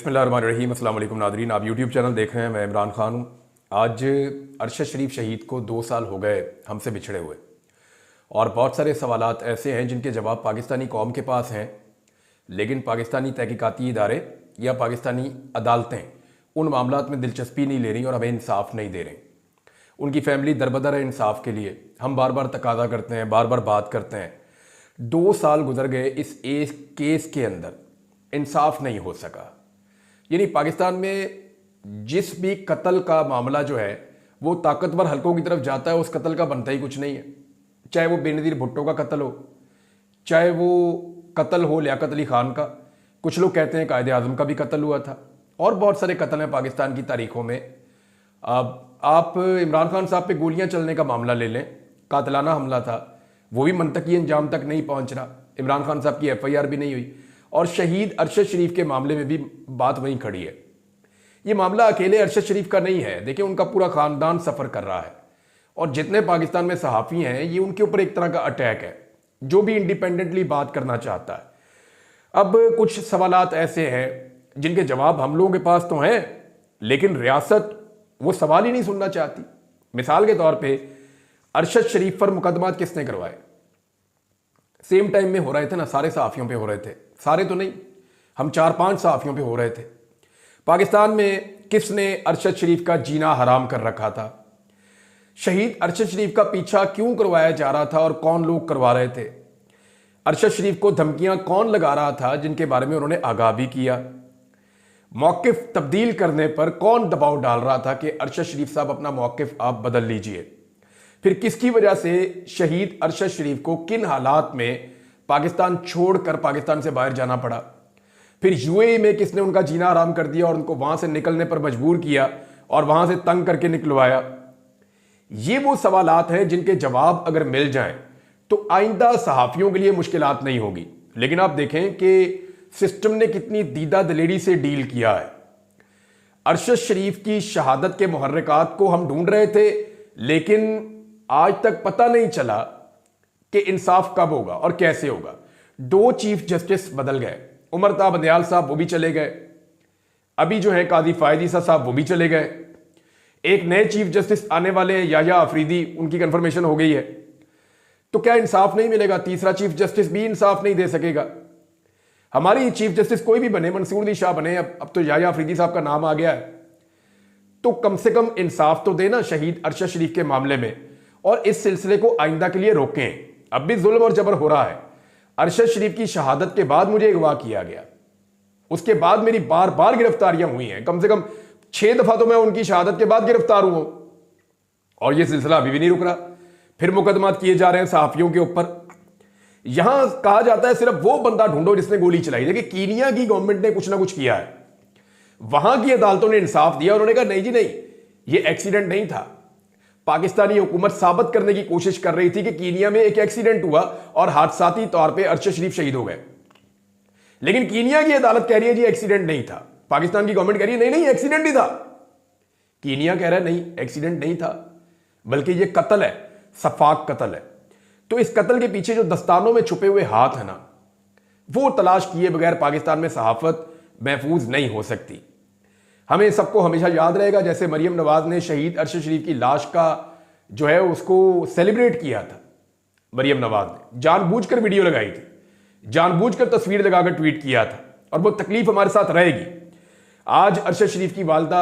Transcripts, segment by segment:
बिस्मिल्लाहिर्रहमानिर्रहीम। अस्सलाम वालेकुम नादरीन, आप यूट्यूब चैनल देख रहे हैं। मैं इमरान खान हूँ। आज अरशद शरीफ शहीद को 2 साल हो गए हमसे बिछड़े हुए, और बहुत सारे सवालात ऐसे हैं जिनके जवाब पाकिस्तानी कौम के पास हैं, लेकिन पाकिस्तानी तहकीकाती इदारे या पाकिस्तानी अदालतें उन मामलात में दिलचस्पी नहीं ले रही और हमें इंसाफ नहीं दे रही। उनकी फैमिली दरबदर है इंसाफ के लिए। हम बार बार तकाजा करते हैं, बार बार बात करते हैं। 2 साल गुजर गए, इस एक केस के अंदर इंसाफ नहीं हो सका। यानी पाकिस्तान में जिस भी कत्ल का मामला जो है वो ताकतवर हलकों की तरफ जाता है, उस कत्ल का बनता ही कुछ नहीं है। चाहे वो बेनज़ीर भुट्टो का कत्ल हो, चाहे वो कत्ल हो लियाकत अली खान का, कुछ लोग कहते हैं कायदे आज़म का भी कत्ल हुआ था, और बहुत सारे कत्ल हैं पाकिस्तान की तारीखों में। अब आप इमरान खान साहब पे गोलियां चलने का मामला ले लें, कातलाना हमला था, वो भी मंतकी अंजाम तक नहीं पहुंच रहा। इमरान खान साहब की FIR भी नहीं हुई, और शहीद अरशद शरीफ के मामले में भी बात वहीं खड़ी है। ये मामला अकेले अरशद शरीफ का नहीं है, देखिए उनका पूरा खानदान सफ़र कर रहा है, और जितने पाकिस्तान में सहाफ़ी हैं ये उनके ऊपर एक तरह का अटैक है, जो भी इंडिपेंडेंटली बात करना चाहता है। अब कुछ सवालात ऐसे हैं जिनके जवाब हम लोगों के पास तो हैं, लेकिन रियासत वो सवाल ही नहीं सुनना चाहती। मिसाल के तौर पे अरशद शरीफ पर मुकदमात किसने करवाए? सेम टाइम में हो रहे थे ना, सारे सहाफ़ियों पे हो रहे थे, सारे तो नहीं, हम 4-5 सहाफ़ियों पे हो रहे थे। पाकिस्तान में किसने अरशद शरीफ का जीना हराम कर रखा था? शहीद अरशद शरीफ का पीछा क्यों करवाया जा रहा था और कौन लोग करवा रहे थे? अरशद शरीफ को धमकियां कौन लगा रहा था, जिनके बारे में उन्होंने आगाह भी किया? मौक़िफ़ तब्दील करने पर कौन दबाव डाल रहा था कि अरशद शरीफ साहब अपना मौक़िफ़ आप बदल लीजिए? फिर किसकी वजह से शहीद अरशद शरीफ को किन हालात में पाकिस्तान छोड़कर पाकिस्तान से बाहर जाना पड़ा? फिर UAE में किसने उनका जीना आराम कर दिया और उनको वहां से निकलने पर मजबूर किया और वहां से तंग करके निकलवाया? ये वो सवालात हैं जिनके जवाब अगर मिल जाएं तो आइंदा सहाफ़ियों के लिए मुश्किलात नहीं होगी। लेकिन आप देखें कि सिस्टम ने कितनी दीदा दलेरी से डील किया है। अरशद शरीफ की शहादत के मुहर्रिकात को हम ढूंढ रहे थे, लेकिन आज तक पता नहीं चला कि इंसाफ कब होगा और कैसे होगा। 2 चीफ जस्टिस बदल गए, उमर ता बंदयाल साहब वो भी चले गए, अभी जो है काजी फायद ईसा साहब वो भी चले गए। एक नए चीफ जस्टिस आने वाले हैं, याह्या अफरीदी, उनकी कंफर्मेशन हो गई है। तो क्या इंसाफ नहीं मिलेगा? तीसरा चीफ जस्टिस भी इंसाफ नहीं दे सकेगा? हमारी चीफ जस्टिस कोई भी बने, मंसूर दी शाह बने, अब तो याह्या अफरीदी साहब का नाम आ गया है, तो कम से कम इंसाफ तो देना शहीद अरशद शरीफ के मामले में, और इस सिलसिले को आइंदा के लिए रोकें। अब भी जुल्म और जबर हो रहा है। अरशद शरीफ की शहादत के बाद मुझे अगवा किया गया, उसके बाद मेरी बार बार गिरफ्तारियां हुई हैं, कम से कम 6 दफा तो मैं उनकी शहादत के बाद गिरफ्तार हुआ, और यह सिलसिला अभी भी नहीं रुक रहा। फिर मुकदमात किए जा रहे हैं सहाफियों के ऊपर। यहां कहा जाता है सिर्फ वो बंदा ढूंढो जिसने गोली चलाई। देखिए कीनिया की गवर्नमेंट ने कुछ ना कुछ किया है, वहां की अदालतों ने इंसाफ दिया, उन्होंने कहा नहीं जी नहीं, ये एक्सीडेंट नहीं था। पाकिस्तानी हुकूमत साबित करने की कोशिश कर रही थी कि कीनिया में एक एक्सीडेंट हुआ और हादसाती तौर पे अरशद शरीफ शहीद हो गए, लेकिन कीनिया की अदालत कह रही है जी एक्सीडेंट नहीं था। पाकिस्तान की गवर्नमेंट कह रही है नहीं नहीं एक्सीडेंट ही था। कीनिया कह रहा है नहीं एक्सीडेंट नहीं था, बल्कि ये कत्ल है, सफाक कत्ल है। तो इस कत्ल के पीछे जो दस्तानों में छुपे हुए हाथ है ना, वो तलाश किए बगैर पाकिस्तान में सहाफत महफूज नहीं हो सकती। हमें सबको हमेशा याद रहेगा जैसे मरियम नवाज ने शहीद अरशद शरीफ की लाश का जो है उसको सेलिब्रेट किया था। मरियम नवाज ने जानबूझकर वीडियो लगाई थी, जानबूझकर तस्वीर लगाकर ट्वीट किया था, और वो तकलीफ हमारे साथ रहेगी। आज अरशद शरीफ की वालदा,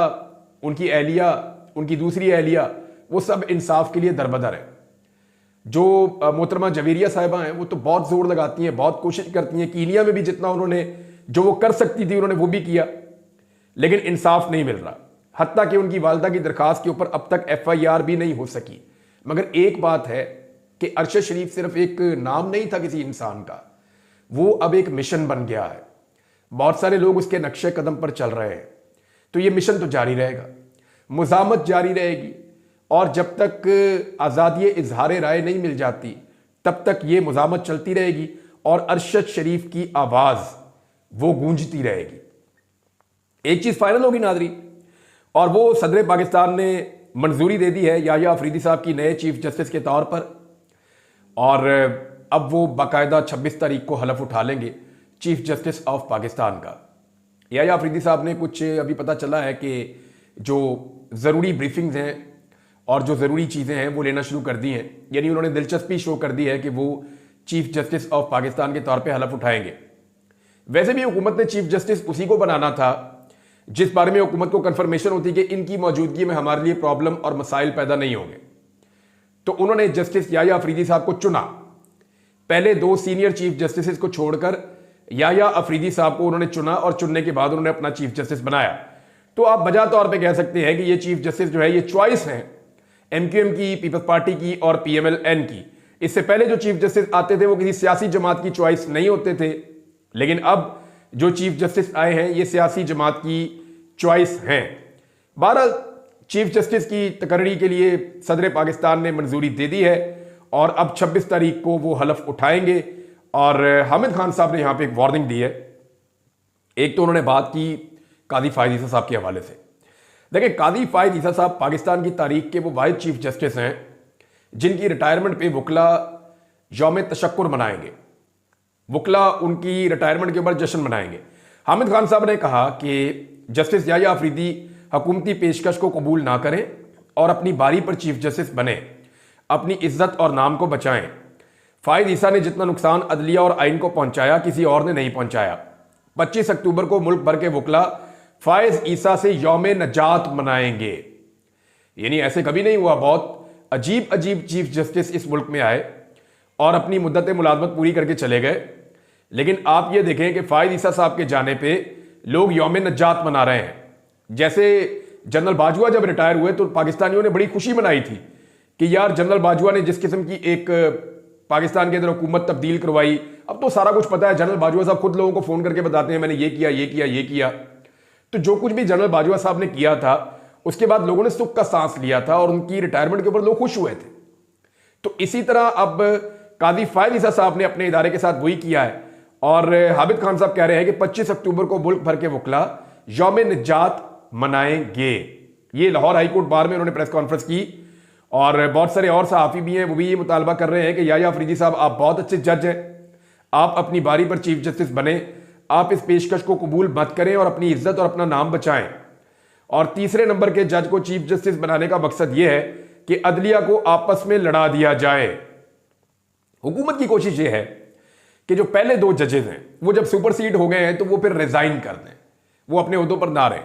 उनकी अहलिया, उनकी दूसरी अहलिया, वो सब इंसाफ के लिए दरबदर है। जो मोहतरमा जवेरिया साहिबा हैं वो तो बहुत जोर लगाती हैं, बहुत कोशिश करती हैं। कीनिया में भी जितना उन्होंने जो वो कर सकती थी उन्होंने वो भी किया, लेकिन इंसाफ नहीं मिल रहा। हत्ता कि उनकी वालदा की दरखास्त के ऊपर अब तक FIR भी नहीं हो सकी। मगर एक बात है कि अरशद शरीफ सिर्फ एक नाम नहीं था किसी इंसान का, वो अब एक मिशन बन गया है। बहुत सारे लोग उसके नक्शे कदम पर चल रहे हैं, तो ये मिशन तो जारी रहेगा, मुज़ामत जारी रहेगी, और जब तक आज़ादी इजहार राय नहीं मिल जाती तब तक ये मुज़ामत चलती रहेगी, और अरशद शरीफ की आवाज़ वो गूंजती रहेगी। एक चीज़ फाइनल होगी नादरीन, और वो सदर पाकिस्तान ने मंजूरी दे दी है याह्या अफरीदी साहब की नए चीफ जस्टिस के तौर पर, और अब वो बाकायदा 26 तारीख को हलफ उठा लेंगे चीफ जस्टिस ऑफ पाकिस्तान का। याया अफरीदी साहब ने कुछ अभी पता चला है कि जो ज़रूरी ब्रीफिंग्स हैं और जो ज़रूरी चीज़ें हैं वो लेना शुरू कर दी हैं, यानी उन्होंने दिलचस्पी शो कर दी है कि वो चीफ जस्टिस ऑफ पाकिस्तान के तौर पे हलफ उठाएंगे। वैसे भी हुकूमत ने चीफ जस्टिस उसी को बनाना था जिस बारे में हुकूमत को कंफर्मेशन होती कि इनकी मौजूदगी में हमारे लिए प्रॉब्लम और मसाइल पैदा नहीं होंगे। तो उन्होंने जस्टिस याया अफरीदी साहब को चुना। पहले 2 सीनियर चीफ जस्टिस को छोड़कर याया अफरीदी साहब को उन्होंने चुना और चुनने के बाद उन्होंने अपना चीफ जस्टिस बनाया। तो आप बजा तौर पे कह सकते हैं कि ये चीफ जस्टिस जो है ये चॉइस है एमक्यूएम की, पीपल्स पार्टी की और पीएमएलएन की। इससे पहले जो चीफ जस्टिस आते थे वो किसी सियासी जमात की चॉइस नहीं होते थे, लेकिन अब जो चीफ जस्टिस आए हैं ये सियासी जमात की चॉइस हैं। 12 चीफ जस्टिस की तकर्री के लिए सदर पाकिस्तान ने मंजूरी दे दी है और अब 26 तारीख को वो हलफ उठाएंगे। और हामिद खान साहब ने यहां पे एक वार्निंग दी है। एक तो उन्होंने बात की कादी फायद ईसा साहब के हवाले से। देखिए, कादी फायद ईसा साहब पाकिस्तान की तारीख के वो वाहिद चीफ जस्टिस हैं जिनकी रिटायरमेंट पे वकला यौम तशक्कुर मनाएंगे। वकला उनकी रिटायरमेंट के ऊपर जश्न मनाएंगे। हामिद खान साहब ने कहा कि जस्टिस याया अफरीदी हुकूमती पेशकश को कबूल ना करें और अपनी बारी पर चीफ जस्टिस बने, अपनी इज्जत और नाम को बचाएं। फायद ईसा ने जितना नुकसान अदलिया और आइन को पहुंचाया किसी और ने नहीं पहुंचाया। 25 अक्टूबर को मुल्क भर के वकला फायद ईसा से यौम नजात मनाएंगे। यानी ऐसे कभी नहीं हुआ, बहुत अजीब अजीब चीफ जस्टिस इस मुल्क में आए और अपनी मुद्दत मुलाजमत पूरी करके चले गए। लेकिन आप ये देखें कि फायद ईसा साहब के जाने पे लोग यौम नजात मना रहे हैं। जैसे जनरल बाजवा जब रिटायर हुए तो पाकिस्तानियों ने बड़ी खुशी मनाई थी कि यार जनरल बाजवा ने जिस किस्म की एक पाकिस्तान के अंदर हुकूमत तब्दील करवाई, अब तो सारा कुछ पता है। जनरल बाजवा साहब खुद लोगों को फोन करके बताते हैं मैंने ये किया ये किया ये किया। तो जो कुछ भी जनरल बाजवा साहब ने किया था उसके बाद लोगों ने सुख का सांस लिया था और उनकी रिटायरमेंट के ऊपर लोग खुश हुए थे। तो इसी तरह अब कादी फायद ईसा साहब ने अपने इदारे के साथ वही किया है और हामिद खान साहब कह रहे हैं कि 25 अक्टूबर को मुल्क भर के वकला यौम निजात मनाएंगे। ये लाहौर हाईकोर्ट बार में उन्होंने प्रेस कॉन्फ्रेंस की और बहुत सारे और सहाफी भी हैं, वो भी ये मुतालबा कर रहे हैं कि याया अफरीदी साहब आप बहुत अच्छे जज हैं, आप अपनी बारी पर चीफ जस्टिस बने, आप इस पेशकश को कबूल मत करें और अपनी इज्जत और अपना नाम बचाएं। और तीसरे नंबर के जज को चीफ जस्टिस बनाने का मकसद यह है कि अदलिया को आपस में लड़ा दिया जाए। हुकूमत की कोशिश यह है कि जो पहले 2 जजेस हैं वो जब सुपरसीड हो गए हैं तो वो फिर रिजाइन कर दें, वो अपने ओहदों पर ना रहें।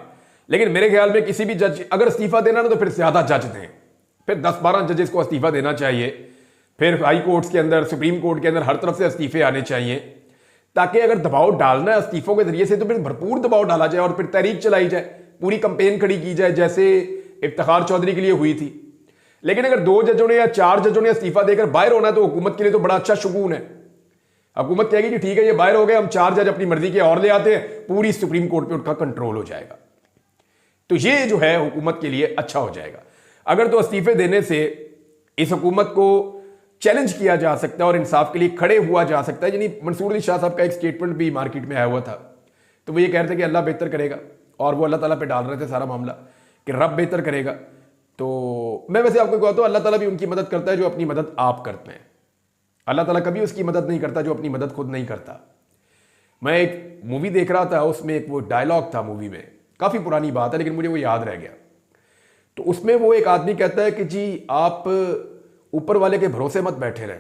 लेकिन मेरे ख्याल में किसी भी जज अगर इस्तीफा देना ना तो फिर ज्यादा जज दें, फिर 10-12 जजेस को इस्तीफा देना चाहिए। फिर हाई कोर्ट्स के अंदर, सुप्रीम कोर्ट के अंदर हर तरफ से इस्तीफे आने चाहिए ताकि अगर दबाव डालना है इस्तीफों के जरिए से तो फिर भरपूर दबाव डाला जाए और फिर तहरीक चलाई जाए, पूरी कंपेन खड़ी की जाए जैसे इफ्तिखार चौधरी के लिए हुई थी। लेकिन अगर 2 जजों ने या 4 जजों ने इस्तीफा देकर बाहर होना तो हुकूमत के लिए तो बड़ा अच्छा शुगून है। हुकूमत कहेगी कि ठीक है ये बाहर हो गए, हम 4 जज अपनी मर्जी के और ले आते हैं, पूरी सुप्रीम कोर्ट पे उनका कंट्रोल हो जाएगा। तो ये जो है हुकूमत के लिए अच्छा हो जाएगा। अगर तो इस्तीफे देने से इस हुकूमत को चैलेंज किया जा सकता है और इंसाफ के लिए खड़े हुआ जा सकता है। यानी मंसूर अली शाह साहब का एक स्टेटमेंट भी मार्केट में आया हुआ था, तो वो ये कह रहे थे कि अल्लाह बेहतर करेगा और वो अल्लाह ताला पे डाल रहे थे सारा मामला कि रब बेहतर करेगा। तो मैं वैसे आपको कहता हूं अल्लाह ताला भी उनकी मदद करता है जो अपनी मदद आप करते हैं। अल्लाह ताला कभी उसकी मदद नहीं करता जो अपनी मदद खुद नहीं करता। मैं एक मूवी देख रहा था, उसमें एक वो डायलॉग था मूवी में, काफ़ी पुरानी बात है लेकिन मुझे वो याद रह गया। तो उसमें वो एक आदमी कहता है कि जी आप ऊपर वाले के भरोसे मत बैठे रहे,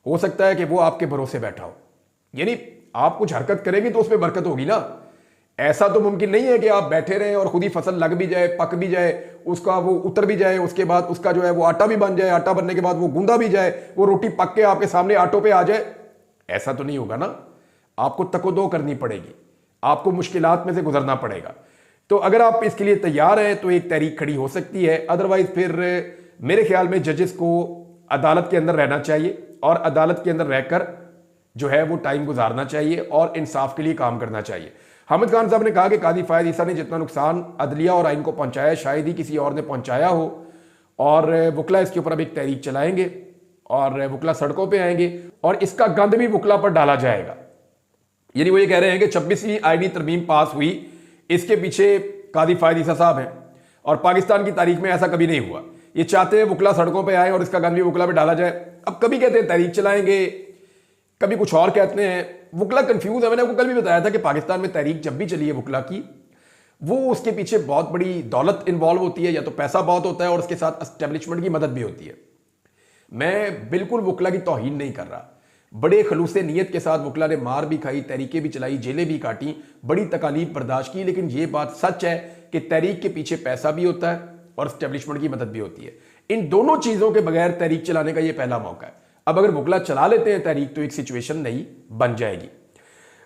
हो सकता है कि वो आपके भरोसे बैठा हो। यानी आप कुछ हरकत करेंगे तो उसमें बरकत होगी ना। ऐसा तो मुमकिन नहीं है कि आप बैठे रहें और खुद ही फसल लग भी जाए, पक भी जाए, उसका वो उतर भी जाए, उसके बाद उसका जो है वो आटा भी बन जाए, आटा बनने के बाद वो गूंदा भी जाए, वो रोटी पक के आपके सामने आटों पे आ जाए। ऐसा तो नहीं होगा ना। आपको तकोदो करनी पड़ेगी, आपको मुश्किलात में से गुजरना पड़ेगा। तो अगर आप इसके लिए तैयार हैं तो एक तहरीक खड़ी हो सकती है। अदरवाइज फिर मेरे ख्याल में जजेस को अदालत के अंदर रहना चाहिए और अदालत के अंदर रहकर जो है वो टाइम गुजारना चाहिए और इंसाफ के लिए काम करना चाहिए। हामिद खान साहब ने कहा कि कादी फायद ईसा ने जितना नुकसान अदलिया और आइन को पहुंचाया शायद ही किसी और ने पहुंचाया हो और वकला इसके ऊपर अब एक तहरीक चलाएंगे और वकला सड़कों पे आएंगे और इसका गंद भी वकला पर डाला जाएगा। यानी वो ये कह रहे हैं कि 26वीं आईनी तरमीम पास हुई, इसके पीछे कादी फायद ईसा साहब हैं और पाकिस्तान की तारीख में ऐसा कभी नहीं हुआ। ये चाहते हैं वकला सड़कों पे आए और इसका गंद भी वकला पे डाला जाए। अब कभी कहते हैं तहरीक चलाएंगे, कभी कुछ और कहते हैं। वकला कंफ्यूज है। मैंने आपको कल भी बताया था कि पाकिस्तान में तहरीक जब भी चली है वकला की, वो उसके पीछे बहुत बड़ी दौलत इन्वॉल्व होती है, या तो पैसा बहुत होता है और उसके साथ एस्टेब्लिशमेंट की मदद भी होती है। मैं बिल्कुल वकला की तौहीन नहीं कर रहा, बड़े खलूसे नीयत के साथ वकला ने मार भी खाई, तहरीकें भी चलाई, जेलें भी काटी, बड़ी तकालीफ बर्दाश्त की, लेकिन यह बात सच है कि तहरीक के पीछे पैसा भी होता है और एस्टेब्लिशमेंट की मदद भी होती है। इन दोनों चीजों के बगैर तहरीक चलाने का यह पहला मौका है। अब अगर वकला चला लेते हैं तहरीक तो एक सिचुएशन नई बन जाएगी।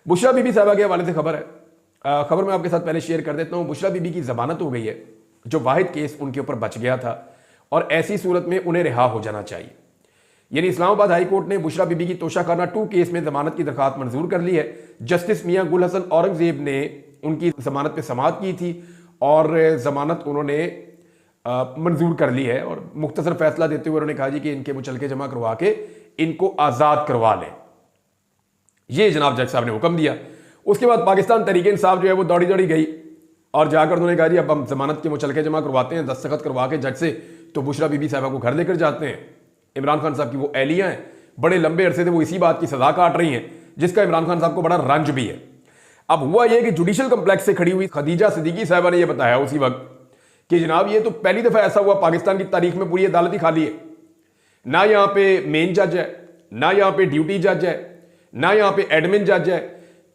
बुशरा बीबी साहबा के हवाले से खबर है, खबर मैं आपके साथ पहले शेयर कर देता हूं। बुशरा बीबी की जमानत हो गई है, जो वाहिद केस उनके ऊपर बच गया था, और ऐसी सूरत में उन्हें रिहा हो जाना चाहिए। यानी इस्लामाबाद हाई कोर्ट ने बुशरा बीबी की तोशाखाना 2 केस में जमानत की दरखास्त मंजूर कर ली है। जस्टिस मियां गुल हसन औरंगजेब ने उनकी जमानत पे समाअत की थी और जमानत उन्होंने मंजूर कर ली है, और मुख्तसर फैसला देते हुए उन्होंने कहा जी कि इनके मुचलके जमा करवा के इनको आजाद करवा लें। ये जनाब जज साहब ने हुक्म दिया। उसके बाद पाकिस्तान तहरीक इंसाफ जो है वो दौड़ी दौड़ी गई और जाकर उन्होंने कहा जी अब हम जमानत के मुचलके जमा करवाते हैं, दस्तखत करवा के जज से, तो बुशरा बीबी साहबा को घर लेकर जाते हैं। इमरान खान साहब की वो एहलियां हैं, बड़े लंबे अरसे से वो इसी बात की सजा काट रही हैं, जिसका इमरान खान साहब को बड़ा रंज भी है। अब हुआ यह कि जुडिशल कम्प्लेक्स से खड़ी हुई खदीजा सिद्दीकी साहबा ने यह बताया उसी वक्त कि जनाब ये तो पहली दफा ऐसा हुआ पाकिस्तान की तारीख में, पूरी अदालत ही खाली है, ना यहां पे मेन जज है, ना यहां पे ड्यूटी जज है, ना यहां पे एडमिन जज है।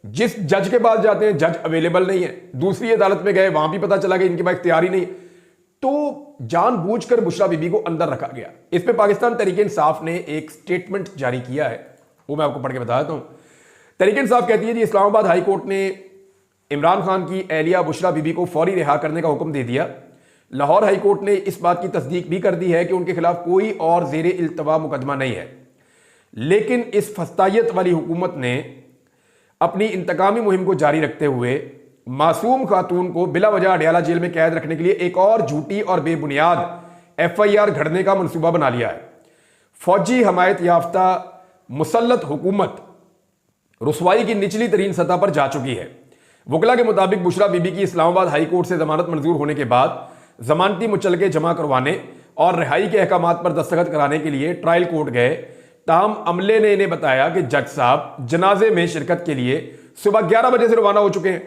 जिस जज के पास जाते हैं जज अवेलेबल नहीं है, दूसरी अदालत में गए वहां भी पता चला कि इनके पास इख्तियार ही नहीं, तो जानबूझकर बुशरा बीबी को अंदर रखा गया। इस पे पाकिस्तान तहरीक इंसाफ ने एक स्टेटमेंट जारी किया है, वो मैं आपको पढ़ के बता देता हूं। तहरीक इंसाफ कहती है जी इस्लामाबाद हाई कोर्ट ने इमरान खान की एहलिया बुशरा बीबी को फौरी रिहा करने का हुक्म दे दिया। लाहौर हाई कोर्ट ने इस बात की तस्दीक भी कर दी है कि उनके खिलाफ कोई और जेर इल्तवा मुकदमा नहीं है, लेकिन इस फस्तायत वाली हुकूमत ने अपनी इंतकामी मुहिम को जारी रखते हुए मासूम खातून को बिला वजह अडयाला जेल में कैद रखने के लिए एक और झूठी और बेबुनियाद FIR घड़ने का मंसूबा बना लिया है। फौजी हमायत याफ्ता मुसल्लत हुकूमत रुसवाई की निचली तरीन सतह पर जा चुकी है। वकला के मुताबिक बुशरा बीबी की इस्लामाबाद हाई कोर्ट से जमानत मंजूर होने के बाद जमानती मुचलके जमा करवाने और रिहाई के अहकामात पर दस्तखत कराने के लिए ट्रायल कोर्ट गए। ताम अमले ने इन्हें बताया कि जज साहब जनाजे में शिरकत के लिए सुबह 11 बजे से रवाना हो चुके हैं।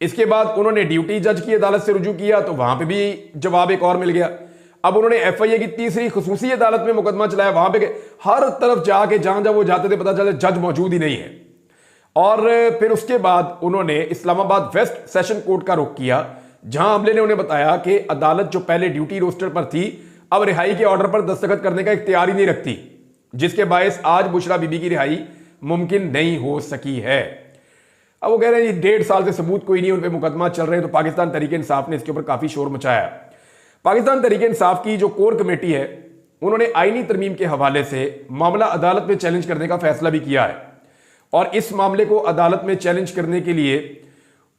इसके बाद उन्होंने ड्यूटी जज की अदालत से रुजू किया तो वहां पे भी जवाब एक और मिल गया। अब उन्होंने FIA की तीसरी खुसूसी अदालत में मुकदमा चलाया, वहां पे गए, हर तरफ जाके जहां जहां वो जाते थे पता चला जज मौजूद ही नहीं है। और फिर उसके बाद उन्होंने इस्लामाबाद वेस्ट सेशन कोर्ट का रुख किया, जहां अमले ने उन्हें बताया कि अदालत जो पहले ड्यूटी रोस्टर पर थी अब रिहाई के ऑर्डर पर दस्तखत करने का इख्तियार ही नहीं रखती, जिसके बायस आज बुशरा बीबी की रिहाई मुमकिन नहीं हो सकी है। अब वो कह रहे हैं 1.5 साल से सबूत कोई नहीं, उन पर मुकदमा चल रहे हैं। तो पाकिस्तान तहरीक इंसाफ ने इसके ऊपर काफी शोर मचाया। पाकिस्तान तहरीक इंसाफ की जो कोर कमेटी है उन्होंने आईनी तरमीम के हवाले से मामला अदालत में चैलेंज करने का फैसला भी किया है, और इस मामले को अदालत में चैलेंज करने के लिए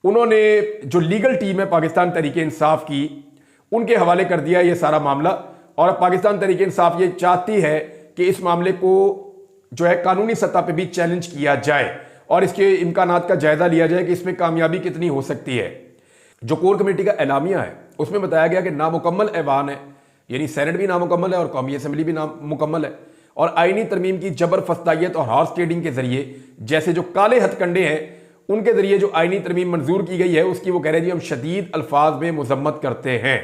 उन्होंने जो लीगल टीम है पाकिस्तान तहरीक इंसाफ की उनके हवाले कर दिया ये सारा मामला। और पाकिस्तान तहरीक इंसाफ ये चाहती है कि इस मामले को जो है कानूनी सतह पे भी चैलेंज किया जाए और इसके इम्कानात का जायजा लिया जाए कि इसमें कामयाबी कितनी हो सकती है। जो कोर कमेटी का एलामिया है उसमें बताया गया कि नामुकम्मल ऐवान है, यानी सेनेट भी नामुकम्मल है और कौमी असम्बली भी नामुकम्मल है, और आईनी तरमीम की जबर फस्तायत और हॉर्स ट्रेडिंग के जरिए जैसे जो काले हथकंडे हैं उनके जरिए जो आईनी तरमीम मंजूर की गई है उसकी वो कह रहे हैं जी हम शदीद अल्फाज में मुजम्मत करते हैं।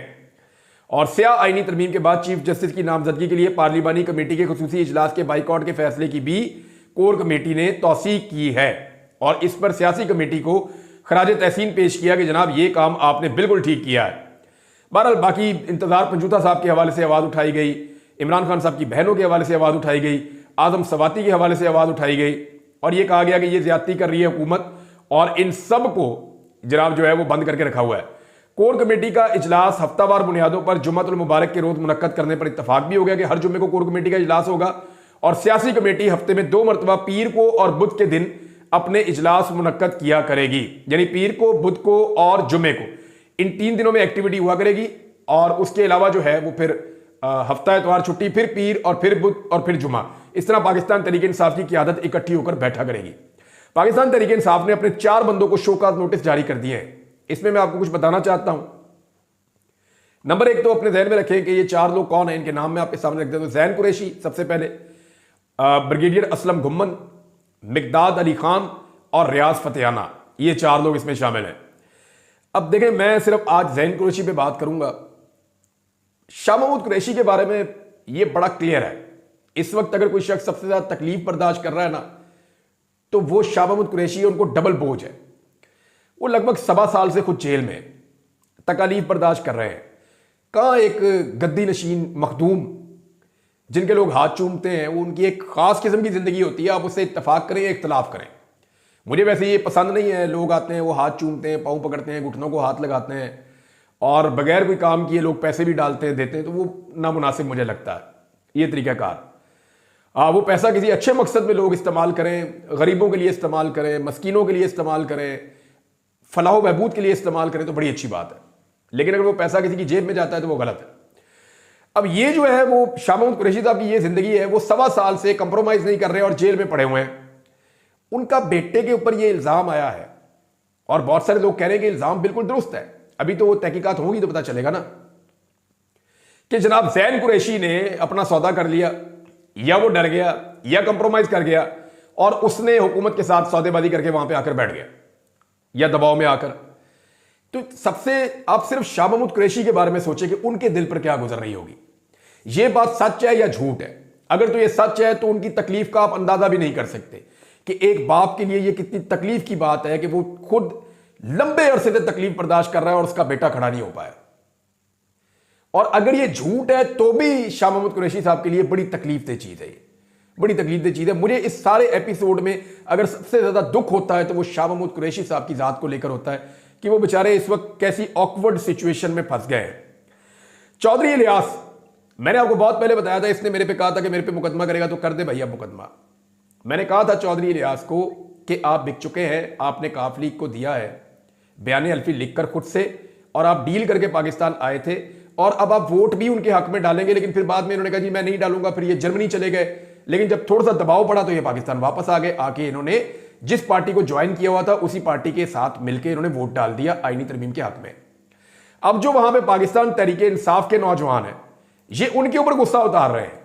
और स्याह आईनी तरमीम के बाद चीफ जस्टिस की नामजदगी के लिए पार्लिमानी कमेटी के खुसूसी इजलास के बाइकआउट के फैसले की भी कोर कमेटी ने तौसीक की है, और इस पर सियासी कमेटी को खराज तहसीन पेश किया कि जनाब ये काम आपने बिल्कुल ठीक किया है। बहरहाल बाकी इंतजार पंजूता साहब के हवाले से आवाज़ उठाई गई, इमरान खान साहब की बहनों के हवाले से आवाज़ उठाई गई, आजम सवाती के हवाले से आवाज़ उठाई गई, और यह कहा गया कि यह ज्यादती कर रही है हुकूमत, और इन सब को जनाब जो है वो बंद करके रखा हुआ है। कोर कमेटी का इजलास हफ्तावार बुनियादों पर जुम्मतुल मुबारक के रोज मुनक्कद करने पर इत्तफाक भी हो गया कि हर जुम्मे को कोर कमेटी का इजलास होगा, और सियासी कमेटी हफ्ते में 2 मरतबा पीर को और बुध के दिन अपने इजलास मुनक्कद किया करेगी, यानी पीर को, बुध को और जुम्मे को, इन 3 दिनों में एक्टिविटी हुआ करेगी। और उसके अलावा जो है वो फिर हफ्ता एतवार छुट्टी, फिर पीर और फिर बुध और फिर जुमा, इस तरह पाकिस्तान तहरीक इंसाफ की क़यादत इकट्ठी होकर बैठा करेगी। पाकिस्तान तहरीक इंसाफ ने अपने 4 बंदों को शोकाज नोटिस जारी कर दिए हैं। इसमें मैं आपको कुछ बताना चाहता हूं। नंबर 1 तो अपने जहन में रखें कि ये 4 लोग कौन हैं, इनके नाम मैं आपके सामने रख देता हूं। जैन कुरैशी सबसे पहले, ब्रिगेडियर असलम घुम्मन, मिकदाद अली खान और रियाज फतेहाना, ये 4 लोग इसमें शामिल हैं। अब देखें, मैं सिर्फ आज ज़ैन कुरैशी पे बात करूंगा। शाह महमूद कुरैशी के बारे में ये बड़ा क्लियर है। इस वक्त अगर कोई शख्स सबसे ज्यादा तकलीफ बर्दाश्त कर रहा है ना, तो वो शाह महमूद कुरैशी है। उनको डबल बोझ है। वो लगभग 7 साल से खुद जेल में तकलीफ बर्दाश्त कर रहे हैं। कहां एक गद्दी नशीन मखदूम जिनके लोग हाथ चूमते हैं, वो उनकी एक खास किस्म की जिंदगी होती है। आप उससे इत्तफाक करें या इख्तलाफ करें, मुझे वैसे ये पसंद नहीं है। लोग आते हैं, वो हाथ चूमते हैं, पाँव पकड़ते हैं, घुटनों को हाथ लगाते हैं और बगैर कोई काम किए लोग पैसे भी डालते हैं, देते हैं, तो वो नामुनासिब मुझे लगता है ये तरीकाकार। वो पैसा किसी अच्छे मकसद में लोग इस्तेमाल करें, गरीबों के लिए इस्तेमाल करें, मस्कीनों के लिए इस्तेमाल करें, फलाह बहबूद के लिए इस्तेमाल करें, तो बड़ी अच्छी बात है। लेकिन अगर वो पैसा किसी की जेब में जाता है तो वो गलत है। अब ये जो है वो शाह महमूद कुरैशी साहब की ये जिंदगी है, वो 7 साल से कंप्रोमाइज नहीं कर रहे और जेल में पड़े हुए हैं। उनका बेटे के ऊपर ये इल्जाम आया है और बहुत सारे लोग कह रहे हैं कि इल्जाम बिल्कुल दुरुस्त है। अभी तो वो तहकीकात होगी तो पता चलेगा ना कि जनाब ज़ैन कुरैशी ने अपना सौदा कर लिया, या वो डर गया, या कंप्रोमाइज कर गया और उसने हुकूमत के साथ सौदेबाजी करके वहां पे आकर बैठ गया, या दबाव में आकर। तो सबसे आप सिर्फ शाह महमूद कुरैशी के बारे में सोचें कि उनके दिल पर क्या गुजर रही होगी। ये बात सच है या झूठ है? अगर तो ये सच है तो उनकी तकलीफ का आप अंदाजा भी नहीं कर सकते कि एक बाप के लिए ये कितनी तकलीफ की बात है कि वो खुद लंबे अरसे से तकलीफ बर्दाश्त कर रहा है और उसका बेटा खड़ा नहीं हो पाया। और अगर ये झूठ है तो भी शाह महमूद कुरैशी साहब के लिए बड़ी तकलीफ दे चीज है, बड़ी तकलीफ दे चीज है। मुझे इस सारे एपिसोड में अगर सबसे ज्यादा दुख होता है तो वो शाह महमूद कुरैशी साहब की जात को लेकर होता है कि वो बेचारे इस वक्त कैसी ऑकवर्ड सिचुएशन में फंस गए हैं। चौधरी इलियास, मैंने आपको बहुत पहले बताया था, इसने मेरे पे कहा था कि मेरे पे मुकदमा करेगा तो कर दे भैया मुकदमा। मैंने कहा था चौधरी इलियास को कि आप बिक चुके हैं, आपने काफ लीग को दिया है बयान हल्फी लिखकर खुद से, और आप डील करके पाकिस्तान आए थे और अब आप वोट भी उनके हक में डालेंगे। लेकिन फिर बाद में इन्होंने कहा जी मैं नहीं डालूंगा, फिर ये जर्मनी चले गए। लेकिन जब थोड़ा सा दबाव पड़ा तो ये पाकिस्तान वापस आ गए। आके इन्होंने जिस पार्टी को ज्वाइन किया हुआ था उसी पार्टी के साथ मिलकर इन्होंने वोट डाल दिया आईनी तरमीम के हक में। अब जो वहां पे पाकिस्तान तहरीक इंसाफ के नौजवान हैं, ये उनके ऊपर गुस्सा उतार रहे हैं।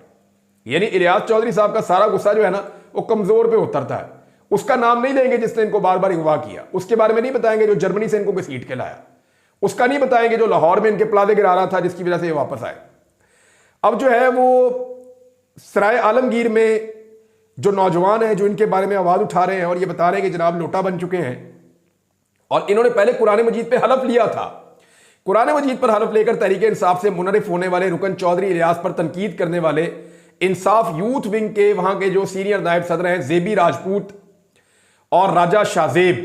यानी इलियास चौधरी साहब का सारा गुस्सा जो है ना वो कमजोर पे उतरता है। उसका नाम नहीं लेंगे जिसने इनको बार बार अगवा किया, उसके बारे में नहीं बताएंगे जो जर्मनी से इनको घसीट के लाया, उसका नहीं बताएंगे जो लाहौर में इनके प्लाजे गिरा रहा था जिसकी वजह से ये वापस आए। अब जो है वो सराय आलमगीर में जो नौजवान हैं जो इनके बारे में आवाज उठा रहे हैं और ये बता रहे हैं कि जनाब लोटा बन चुके हैं, और इन्होंने पहले कुरान मजीद पे हलफ लिया था। कुरान मजीद पर हलफ लेकर तहरीक इंसाफ से मुनरिफ होने वाले रुकन चौधरी इलियास पर तनकीद करने वाले इंसाफ यूथ विंग के वहां के जो सीनियर नायब सदर हैं जेबी राजपूत और राजा शाहजेब,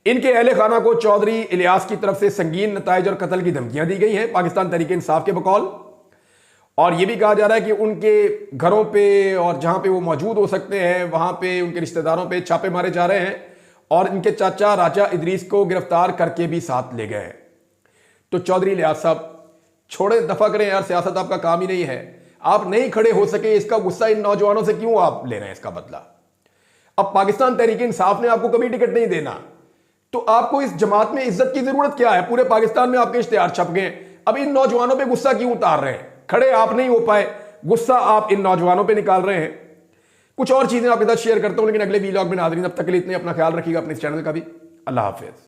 इनके अहले खाना को चौधरी इलियास की तरफ से संगीन नताइज और कत्ल की धमकियां दी गई हैं पाकिस्तान तहरीक इंसाफ के बकौल। और यह भी कहा जा रहा है कि उनके घरों पे और जहां पे वो मौजूद हो सकते हैं वहां पे उनके रिश्तेदारों पे छापे मारे जा रहे हैं और इनके चाचा राजा इदरीस को गिरफ्तार करके भी साथ ले गए हैं। तो चौधरी इलियास साहब छोड़े, दफा करें यार, सियासत आपका काम ही नहीं है। आप नहीं खड़े हो सके, इसका गुस्सा इन नौजवानों से क्यों आप ले रहे हैं इसका बदला? अब पाकिस्तान तहरीक इंसाफ ने आपको कभी टिकट नहीं देना तो आपको इस जमात में इज्जत की जरूरत क्या है? पूरे पाकिस्तान में आपके इश्तिहार छप गए। अब इन नौजवानों पे गुस्सा क्यों उतार रहे हैं? खड़े आप नहीं हो पाए, गुस्सा आप इन नौजवानों पे निकाल रहे हैं। कुछ और चीजें आपके साथ शेयर करता हूं लेकिन अगले वीलॉग में। नाज़रीन, तब तक के लिए इतने, अपना ख्याल रखिएगा, अपने इस चैनल का भी। अल्लाह हाफिज।